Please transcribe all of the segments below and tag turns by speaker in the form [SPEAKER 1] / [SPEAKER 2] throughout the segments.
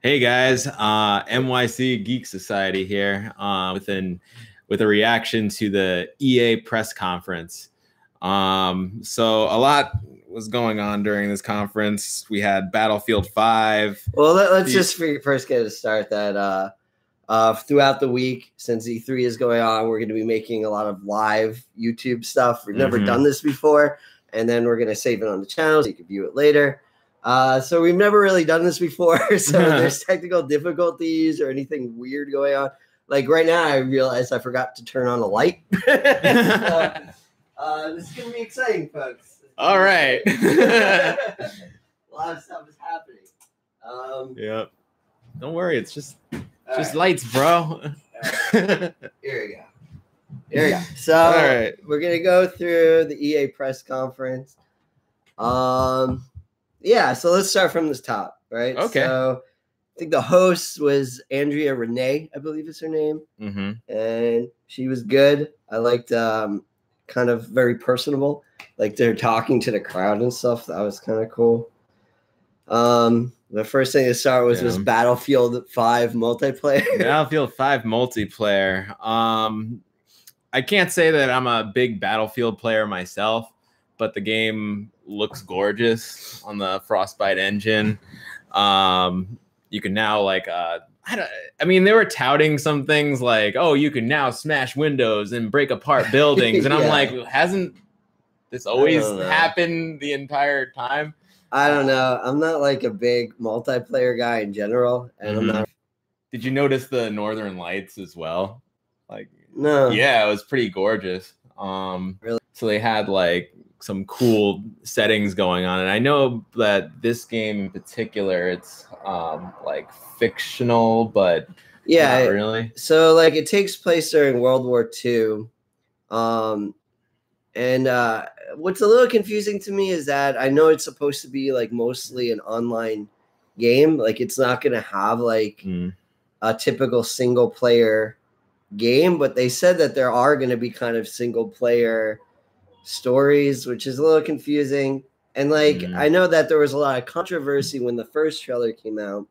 [SPEAKER 1] Hey guys, NYC Geek Society here with a reaction to the EA press conference. So a lot was going on during this conference. We had Battlefield 5.
[SPEAKER 2] Well, let's just first get to start that throughout the week, since E3 is going on, we're going to be making a lot of live YouTube stuff. We've never done this before, and then we're going to save it on the channel so you can view it later. So we've never really done this before, so there's technical difficulties or anything weird going on. Like right now, I realized I forgot to turn on a light. So, this is going to be exciting, folks.
[SPEAKER 1] All right.
[SPEAKER 2] A lot of stuff is happening.
[SPEAKER 1] Yep. Don't worry, it's just lights, bro.
[SPEAKER 2] Here we go. So we're gonna go through the EA press conference. Yeah, so let's start from the top, right?
[SPEAKER 1] Okay.
[SPEAKER 2] So I think the host was Andrea Renee, I believe is her name. And she was good. I liked kind of very personable. Like they're talking to the crowd and stuff. That was kind of cool. The first thing to start was Battlefield 5 multiplayer.
[SPEAKER 1] Battlefield 5 multiplayer. I can't say that I'm a big Battlefield player myself, but the game looks gorgeous on the Frostbite engine. You can now I mean, they were touting some things like, oh, you can now smash windows and break apart buildings. And I'm like, hasn't this always happened the entire time?
[SPEAKER 2] I don't know. I'm not like a big multiplayer guy in general, and I'm not.
[SPEAKER 1] Did you notice the Northern Lights as well? Like,
[SPEAKER 2] no.
[SPEAKER 1] Yeah, it was pretty gorgeous.
[SPEAKER 2] Really?
[SPEAKER 1] So they had like some cool settings going on, and I know that this game in particular, it's like fictional, but not really.
[SPEAKER 2] So like it takes place during World War II. And what's a little confusing to me is that I know it's supposed to be like mostly an online game. Like it's not going to have like a typical single player game, but they said that there are going to be kind of single player stories, which is a little confusing. And like I know that there was a lot of controversy when the first trailer came out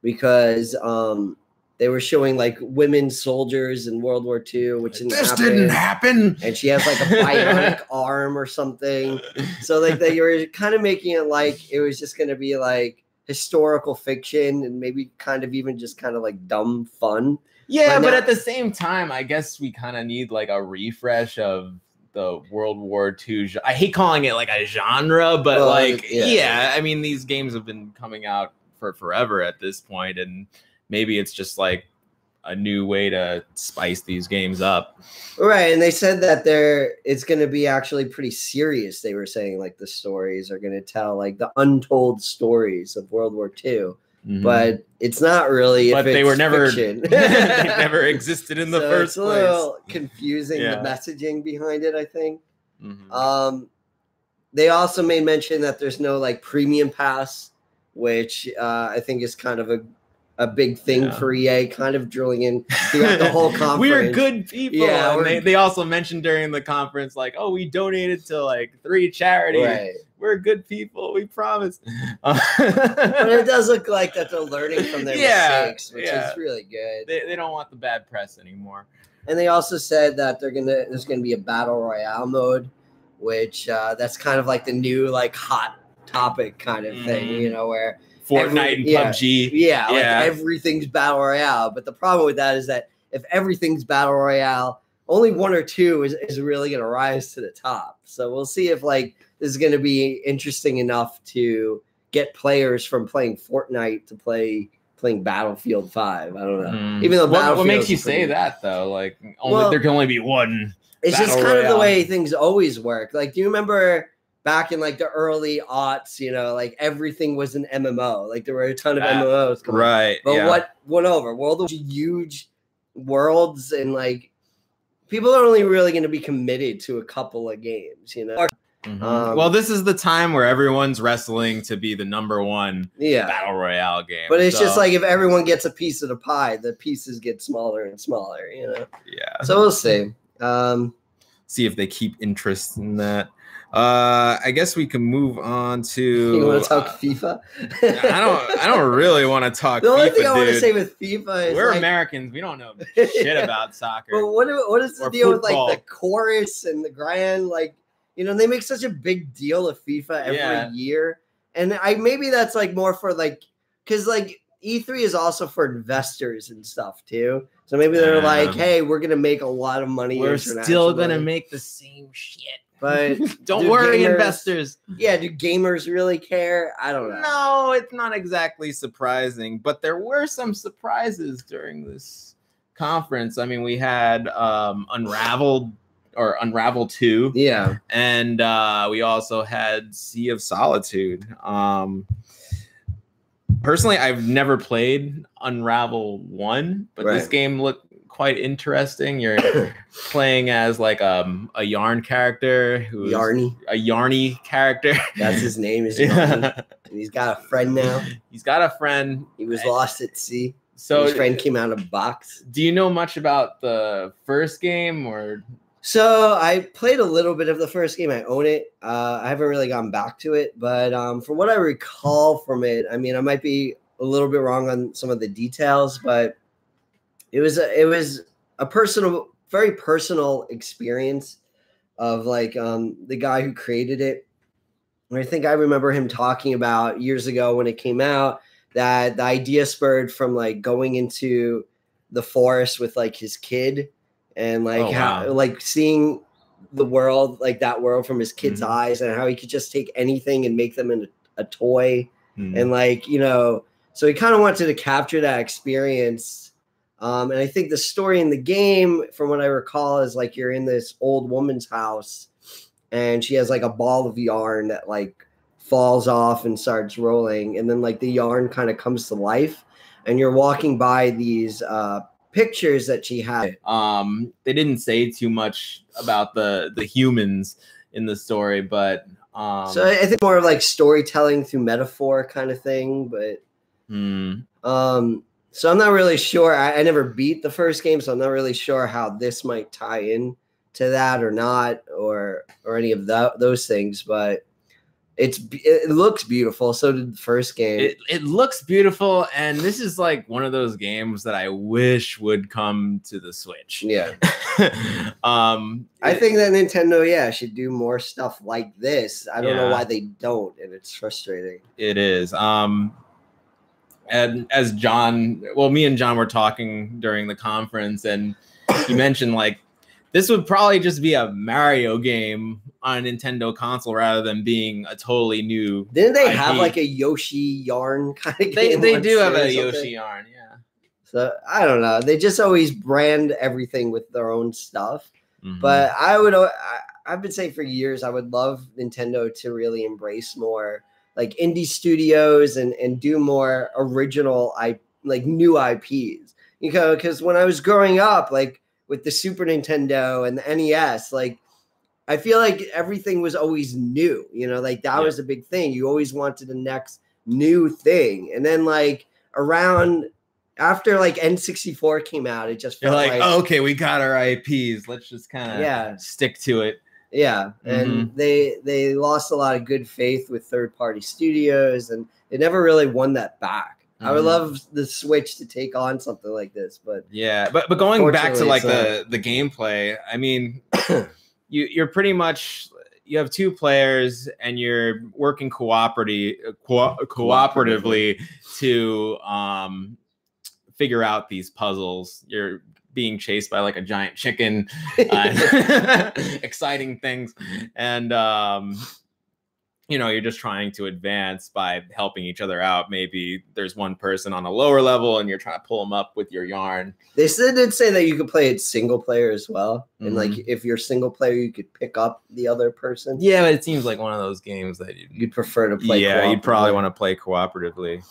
[SPEAKER 2] because they were showing like women soldiers in World War II, which
[SPEAKER 1] didn't happen.
[SPEAKER 2] And she has like a bionic arm or something. So like they were kind of making it like it was just going to be like historical fiction and maybe kind of even just kind of like dumb fun.
[SPEAKER 1] Yeah, but at the same time, I guess we kind of need like a refresh of the World War II. I hate calling it like a genre, but I mean, these games have been coming out for forever at this point, and maybe it's just like a new way to spice these games up.
[SPEAKER 2] Right. And they said that it's going to be actually pretty serious. They were saying like the stories are going to tell like the untold stories of World War II. But it's not really.
[SPEAKER 1] But they were never,
[SPEAKER 2] they
[SPEAKER 1] never existed in the first place.
[SPEAKER 2] It's a little confusing, the messaging behind it, I think. They also made mention that there's no like premium pass, which I think is kind of a big thing for EA, kind of drilling in throughout the whole conference.
[SPEAKER 1] We're good people.
[SPEAKER 2] Yeah,
[SPEAKER 1] and they also mentioned during the conference, like, oh, we donated to like 3 charities.
[SPEAKER 2] Right.
[SPEAKER 1] We're good people. We promise.
[SPEAKER 2] But it does look like that they're learning from their mistakes, which is really good.
[SPEAKER 1] They don't want the bad press anymore.
[SPEAKER 2] And they also said that there's gonna be a battle royale mode, which that's kind of like the new like hot topic kind of thing, you know, where
[SPEAKER 1] Fortnite and PUBG.
[SPEAKER 2] Yeah, like everything's battle royale. But the problem with that is that if everything's battle royale, only 1 or 2 is really going to rise to the top. So we'll see if like this is going to be interesting enough to get players from playing Fortnite to playing Battlefield 5. I don't know. Even though
[SPEAKER 1] what makes you say that though? Like there can only be one.
[SPEAKER 2] It's just kind of the way things always work. Like, do you remember back in like the early aughts, you know, like everything was an MMO. Like there were a ton of MMOs coming.
[SPEAKER 1] Right.
[SPEAKER 2] But what went over? World was huge worlds, and like people are only really going to be committed to a couple of games, you know.
[SPEAKER 1] Well, this is the time where everyone's wrestling to be the #1 battle royale game.
[SPEAKER 2] But it's just like if everyone gets a piece of the pie, the pieces get smaller and smaller, you know.
[SPEAKER 1] Yeah.
[SPEAKER 2] So we'll see.
[SPEAKER 1] See if they keep interest in that. I guess we can move on to.
[SPEAKER 2] You want to talk FIFA?
[SPEAKER 1] I don't really want to talk.
[SPEAKER 2] The only
[SPEAKER 1] FIFA,
[SPEAKER 2] thing I want to
[SPEAKER 1] dude.
[SPEAKER 2] say with FIFA is
[SPEAKER 1] we're
[SPEAKER 2] like,
[SPEAKER 1] Americans. We don't know shit about soccer.
[SPEAKER 2] But what is the
[SPEAKER 1] or
[SPEAKER 2] deal
[SPEAKER 1] football.
[SPEAKER 2] with like the chorus and the grand? Like, you know, they make such a big deal of FIFA every year, and maybe that's like more for like, because like E3 is also for investors and stuff too. So maybe they're like, hey, we're gonna make a lot of money.
[SPEAKER 1] We're still gonna make the same shit.
[SPEAKER 2] But
[SPEAKER 1] don't worry, investors.
[SPEAKER 2] Yeah, do gamers really care? I don't know.
[SPEAKER 1] No, it's not exactly surprising, but there were some surprises during this conference. I mean, we had Unravel 2.
[SPEAKER 2] Yeah.
[SPEAKER 1] And we also had Sea of Solitude. Personally, I've never played Unravel 1, but this game looked quite interesting. You're playing as like a yarn character who's a yarny character.
[SPEAKER 2] That's his name, is Yarny. And he's got a friend now.
[SPEAKER 1] He's got a friend.
[SPEAKER 2] He was lost at sea.
[SPEAKER 1] So
[SPEAKER 2] his friend came out of a box.
[SPEAKER 1] Do you know much about the first game or?
[SPEAKER 2] So I played a little bit of the first game. I own it. I haven't really gone back to it, but from what I recall from it, I mean, I might be a little bit wrong on some of the details, but it was a personal, very personal experience of like the guy who created it. And I think I remember him talking about years ago when it came out that the idea spurred from like going into the forest with like his kid and like how like seeing the world, like that world from his kid's eyes, and how he could just take anything and make them into a toy. And like, you know, so he kind of wanted to capture that experience. And I think the story in the game, from what I recall, is like you're in this old woman's house and she has like a ball of yarn that like falls off and starts rolling. And then like the yarn kind of comes to life and you're walking by these pictures that she had.
[SPEAKER 1] They didn't say too much about the humans in the story, but
[SPEAKER 2] so I think more of like storytelling through metaphor kind of thing. But so I'm not really sure. I never beat the first game, so I'm not really sure how this might tie in to that or not, or any of those things. But it looks beautiful. So did the first game.
[SPEAKER 1] It looks beautiful, and this is like one of those games that I wish would come to the Switch.
[SPEAKER 2] Yeah. I think that Nintendo, should do more stuff like this. I don't know why they don't, and it's frustrating.
[SPEAKER 1] It is. And as me and John were talking during the conference, and he mentioned like this would probably just be a Mario game on a Nintendo console rather than being a totally new.
[SPEAKER 2] Didn't they
[SPEAKER 1] IP.
[SPEAKER 2] have like a Yoshi yarn kind of game?
[SPEAKER 1] They do have a Yoshi yarn, yeah.
[SPEAKER 2] So I don't know. They just always brand everything with their own stuff. But I've been saying for years I would love Nintendo to really embrace more like indie studios and do more original new IPs. Because when I was growing up, like with the Super Nintendo and the NES, like I feel like everything was always new, like that was a big thing. You always wanted the next new thing. And then like around after like N64 came out, it just felt like
[SPEAKER 1] okay, we got our IPs. Let's just kind of stick to it.
[SPEAKER 2] Yeah, and they lost a lot of good faith with third-party studios, and they never really won that back. I would love the Switch to take on something like this, but
[SPEAKER 1] but going back to like the gameplay, I mean, you're pretty much you have two players and you're working cooperatively to figure out these puzzles. You're being chased by like a giant chicken, exciting things. And, you're just trying to advance by helping each other out. Maybe there's one person on a lower level and you're trying to pull them up with your yarn.
[SPEAKER 2] They did say that you could play it single player as well. And like, if you're single player, you could pick up the other person.
[SPEAKER 1] Yeah, but it seems like one of those games that
[SPEAKER 2] you'd prefer to play.
[SPEAKER 1] Yeah, you'd probably want to play cooperatively.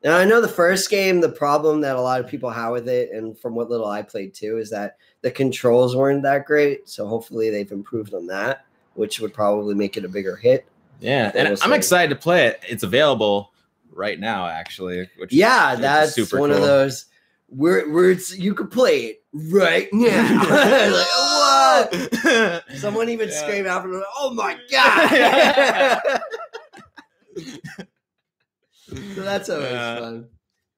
[SPEAKER 2] Now, I know the first game, the problem that a lot of people have with it, and from what little I played too, is that the controls weren't that great. So hopefully they've improved on that, which would probably make it a bigger hit.
[SPEAKER 1] Yeah, and I'm excited to play it. It's available right now, actually.
[SPEAKER 2] That's super one cool. of those you could play it right now. Like, what? Someone even screamed out from, oh my god. So that's always fun.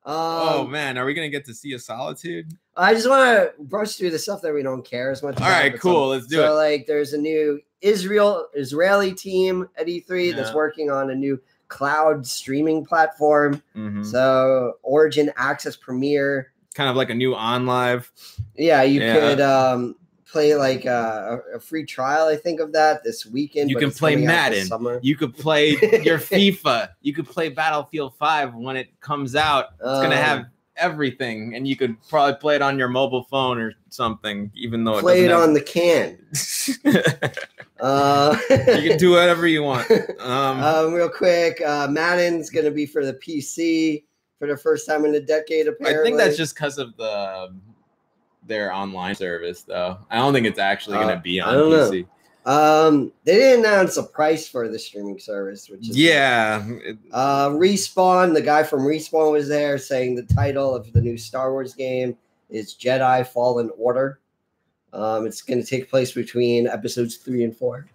[SPEAKER 1] Oh man, are we gonna get to see a Solitude?
[SPEAKER 2] I just want to brush through the stuff that we don't care as much about.
[SPEAKER 1] All right, cool. Let's do it.
[SPEAKER 2] So, like, there's a new Israeli team at E3 that's working on a new cloud streaming platform. So, Origin Access Premiere.
[SPEAKER 1] Kind of like a new OnLive.
[SPEAKER 2] Yeah, you could play like a free trial, I think, of that this weekend.
[SPEAKER 1] You can play Madden. You could play your FIFA. You could play Battlefield 5 when it comes out. It's going to have everything, and you could probably play it on your mobile phone or something, even though
[SPEAKER 2] play it on the can.
[SPEAKER 1] You can do whatever you want.
[SPEAKER 2] Real quick, Madden's going to be for the PC for the first time in a decade, apparently.
[SPEAKER 1] I think that's just because of their online service, though. I don't think it's actually going to be on PC.
[SPEAKER 2] They didn't announce a price for the streaming service, which is Respawn. The guy from Respawn was there saying the title of the new Star Wars game is Jedi Fallen Order. It's going to take place between episodes 3 and 4.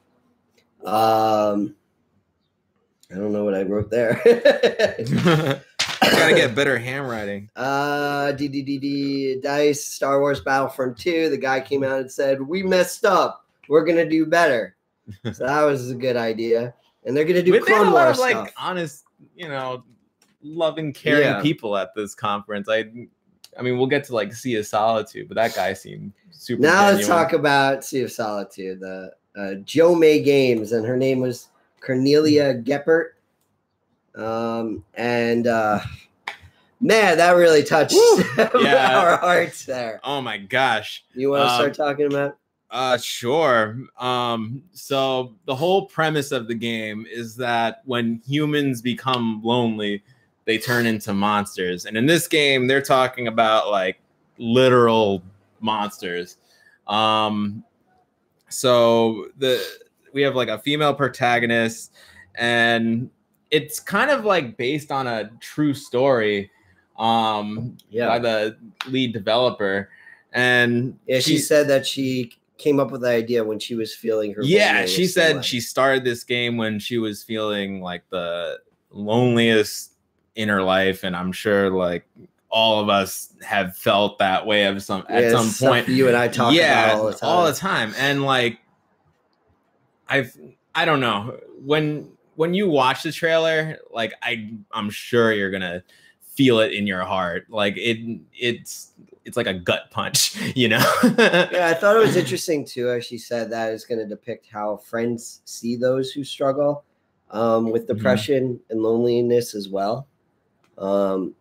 [SPEAKER 2] I don't know what I wrote there.
[SPEAKER 1] Gotta get better handwriting.
[SPEAKER 2] DICE Star Wars Battlefront 2. The guy came out and said, "We messed up. We're gonna do better." So that was a good idea. And they're gonna do Clone Wars stuff.
[SPEAKER 1] Like honest, loving, caring people at this conference. I mean, we'll get to like Sea of Solitude, but that guy seemed super.
[SPEAKER 2] Now
[SPEAKER 1] genuine.
[SPEAKER 2] Let's talk about Sea of Solitude. The Jo-Mei Games, and her name was Cornelia Geppert. Man, that really touched our hearts there.
[SPEAKER 1] Oh my gosh.
[SPEAKER 2] You want to start talking about?
[SPEAKER 1] Sure. So the whole premise of the game is that when humans become lonely, they turn into monsters. And in this game, they're talking about like literal monsters. So we have like a female protagonist, and it's kind of like based on a true story by the lead developer. And
[SPEAKER 2] she said that she came up with the idea when she was feeling her
[SPEAKER 1] she said she started this game when she was feeling like the loneliest in her life, and I'm sure like all of us have felt that way at some point.
[SPEAKER 2] You and I talk about all the time.
[SPEAKER 1] And like I don't know, when you watch the trailer, like I'm sure you're gonna feel it in your heart. Like it's like a gut punch,
[SPEAKER 2] Yeah, I thought it was interesting too, as she said that it's going to depict how friends see those who struggle with depression and loneliness as well. And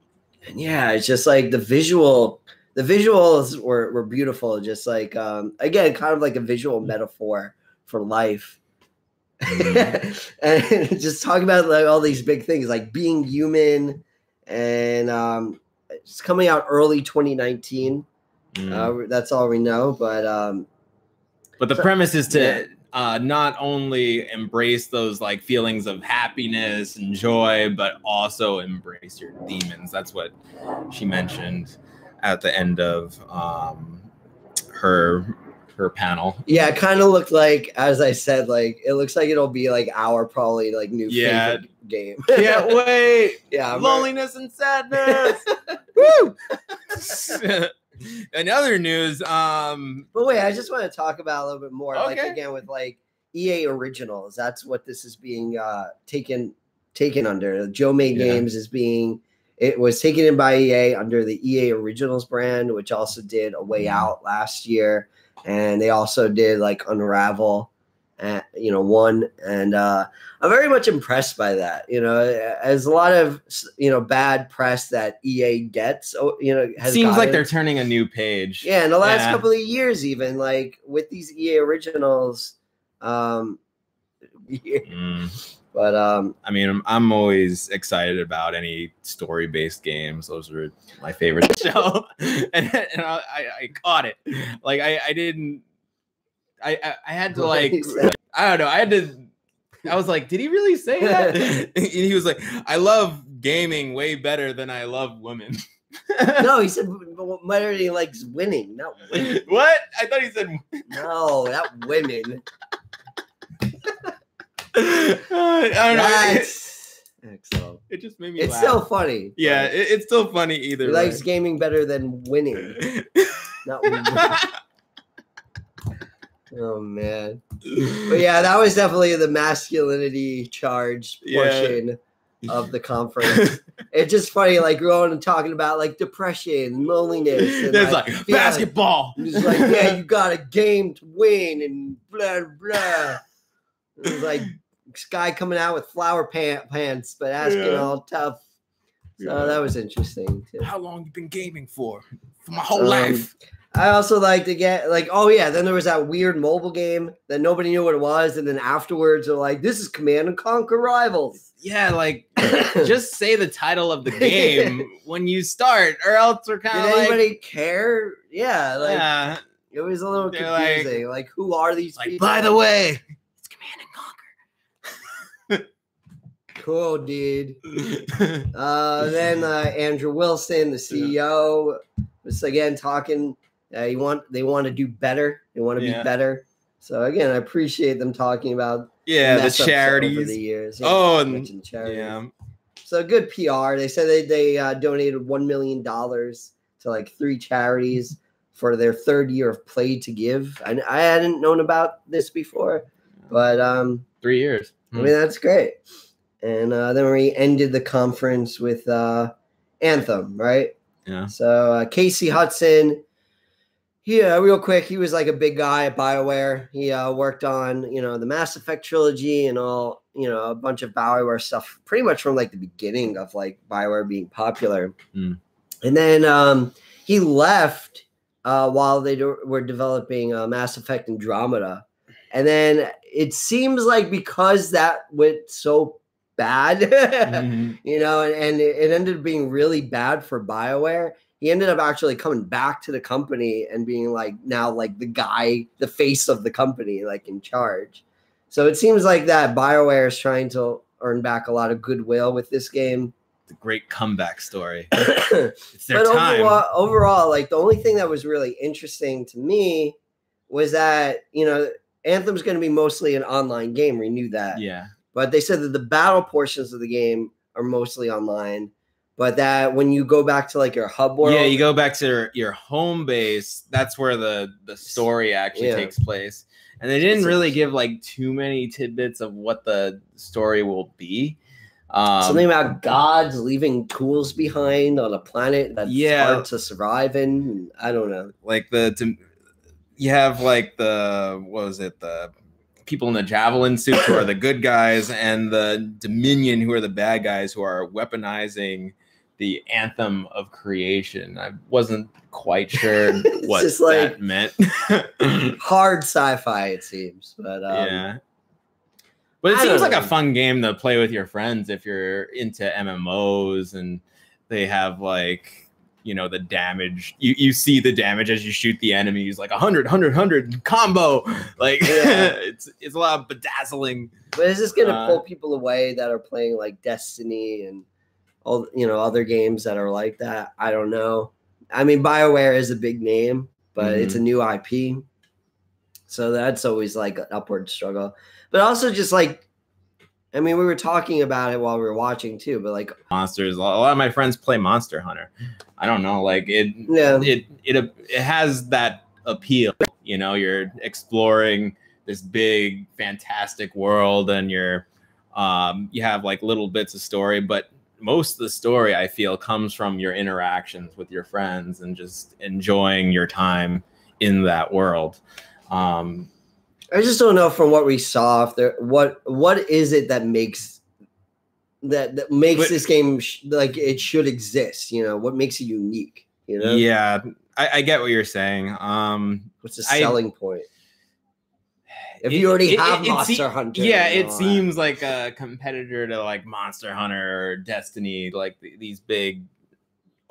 [SPEAKER 2] yeah, it's just like the visuals were beautiful. Just like again, kind of like a visual metaphor for life. And just talking about like all these big things like being human, and it's coming out early 2019. That's all we know, but
[SPEAKER 1] the premise is to not only embrace those like feelings of happiness and joy, but also embrace your demons. That's what she mentioned at the end of her panel.
[SPEAKER 2] Yeah, it kind of looked like, as I said, like it looks like it'll be like our probably like new favorite game.
[SPEAKER 1] Can't wait.
[SPEAKER 2] Yeah,
[SPEAKER 1] loneliness and sadness. Woo! In other news,
[SPEAKER 2] but wait, I just want to talk about a little bit more. Okay. Like again with like EA Originals. That's what this is being taken under. Jo-Mei Games it was taken in by EA under the EA Originals brand, which also did A Way Out last year. And they also did like Unravel, 1. And I'm very much impressed by that. As a lot of, bad press that EA gets,
[SPEAKER 1] seems like they're turning a new page.
[SPEAKER 2] Yeah. In the last couple of years, even like with these EA Originals. But
[SPEAKER 1] I mean, I'm always excited about any story-based games. Those are my favorite show, and I caught it. Like I had to like I don't know. I was like, did he really say that? And he was like, I love gaming way better than I love women.
[SPEAKER 2] No, he said Marty likes winning, not winning.
[SPEAKER 1] What? I thought he said
[SPEAKER 2] no, not women.
[SPEAKER 1] I don't know.
[SPEAKER 2] Excellent.
[SPEAKER 1] It just made me
[SPEAKER 2] It's
[SPEAKER 1] laugh.
[SPEAKER 2] still funny.
[SPEAKER 1] Yeah, it's still funny either
[SPEAKER 2] He
[SPEAKER 1] way.
[SPEAKER 2] likes gaming better than winning. Not winning. Oh man. But yeah, that was definitely the masculinity charged portion of the conference. It's just funny, like going and talking about like depression and loneliness. And
[SPEAKER 1] There's like basketball.
[SPEAKER 2] It's like, yeah, you got a game to win and blah blah. It was like this guy coming out with flower pants, but asking all tough. So that was interesting too.
[SPEAKER 1] How long you been gaming for? For my whole life.
[SPEAKER 2] I also like to get like, oh yeah, then there was that weird mobile game that nobody knew what it was, and then afterwards they're like, this is Command and Conquer Rivals.
[SPEAKER 1] Yeah, like just say the title of the game when you start, or else we're kind of like.
[SPEAKER 2] Did anybody care? Yeah, like
[SPEAKER 1] yeah.
[SPEAKER 2] It was a little confusing. Like who are these people?
[SPEAKER 1] By the way, it's Command and Conquer.
[SPEAKER 2] Cool, dude. Then Andrew Wilson, the CEO, was again talking. They want to do better. They want to be better. So again, I appreciate them talking about
[SPEAKER 1] the charities
[SPEAKER 2] over the years.
[SPEAKER 1] And
[SPEAKER 2] charities.
[SPEAKER 1] Yeah.
[SPEAKER 2] So good PR. They said they donated $1 million to like 3 charities for their 3rd year of Play to Give. I hadn't known about this before, but
[SPEAKER 1] 3 years.
[SPEAKER 2] I mean that's great. And then we ended the conference with Anthem, right?
[SPEAKER 1] Yeah.
[SPEAKER 2] So Casey Hudson. Yeah, real quick, he was like a big guy at BioWare. He worked on, the Mass Effect trilogy and all, a bunch of BioWare stuff pretty much from like the beginning of like BioWare being popular. And then he left while they were developing Mass Effect Andromeda. And then it seems like because that went so bad, and it ended up being really bad for BioWare, he ended up actually coming back to the company and being like now like the guy, the face of the company, like in charge. So it seems like that BioWare is trying to earn back a lot of goodwill with this game.
[SPEAKER 1] It's a great comeback story. It's their time.
[SPEAKER 2] Overall, like the only thing that was really interesting to me was that, Anthem's going to be mostly an online game. We knew that.
[SPEAKER 1] Yeah.
[SPEAKER 2] But they said that the battle portions of the game are mostly online. But that when you go back to like your hub world,
[SPEAKER 1] you go back to your home base. That's where the story actually takes place. And they didn't really give like too many tidbits of what the story will be.
[SPEAKER 2] Something about gods leaving tools behind on a planet that's hard to survive in. I don't know.
[SPEAKER 1] Like you have like the people in the javelin suits who are the good guys, and the Dominion who are the bad guys who are weaponizing the anthem of creation. I wasn't quite sure what that meant.
[SPEAKER 2] Hard sci-fi, it seems. But
[SPEAKER 1] but it seems like a fun game to play with your friends if you're into MMOs, and they have like, the damage. You see the damage as you shoot the enemies, like 100 combo. Like it's a lot of bedazzling.
[SPEAKER 2] But is this going to pull people away that are playing like Destiny and all other games that are like that? I don't know. I mean, BioWare is a big name, but it's a new IP, so that's always like an upward struggle. But also just like, I mean, we were talking about it while we were watching too, but like
[SPEAKER 1] monsters. A lot of my friends play Monster Hunter. I don't know, like it has that appeal. You're exploring this big, fantastic world, and you have like little bits of story, but most of the story I feel comes from your interactions with your friends and just enjoying your time in that world.
[SPEAKER 2] I just don't know from what we saw if there what is it that makes this game like it should exist. What makes it unique?
[SPEAKER 1] Yeah, I get what you're saying.
[SPEAKER 2] What's the selling point? If you already have Monster Hunter.
[SPEAKER 1] Yeah, it seems like a competitor to like Monster Hunter or Destiny, like these big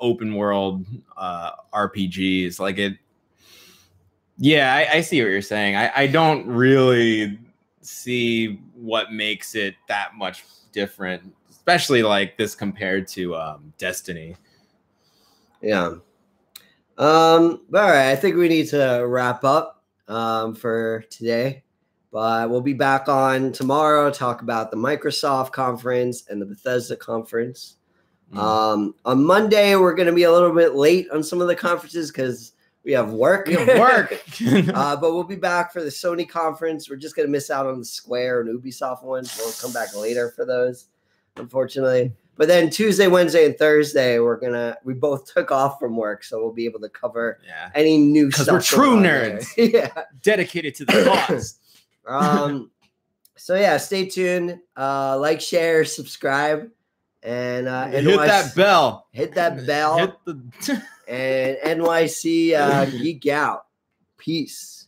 [SPEAKER 1] open world RPGs. Like it. Yeah, I see what you're saying. I don't really see what makes it that much different, especially like this compared to Destiny.
[SPEAKER 2] Yeah. All right. I think we need to wrap up for today. But we'll be back on tomorrow, talk about the Microsoft conference and the Bethesda conference. On Monday, we're going to be a little bit late on some of the conferences because we have work. But we'll be back for the Sony conference. We're just going to miss out on the Square and Ubisoft ones. We'll come back later for those, unfortunately. But then Tuesday, Wednesday, and Thursday, we both took off from work, so we'll be able to cover any new stuff.
[SPEAKER 1] Because we're true nerds. Dedicated to the cause.
[SPEAKER 2] So yeah, stay tuned. Like, share, subscribe, and
[SPEAKER 1] hit that bell.
[SPEAKER 2] Hit that bell. And NYC Geek Out. Peace.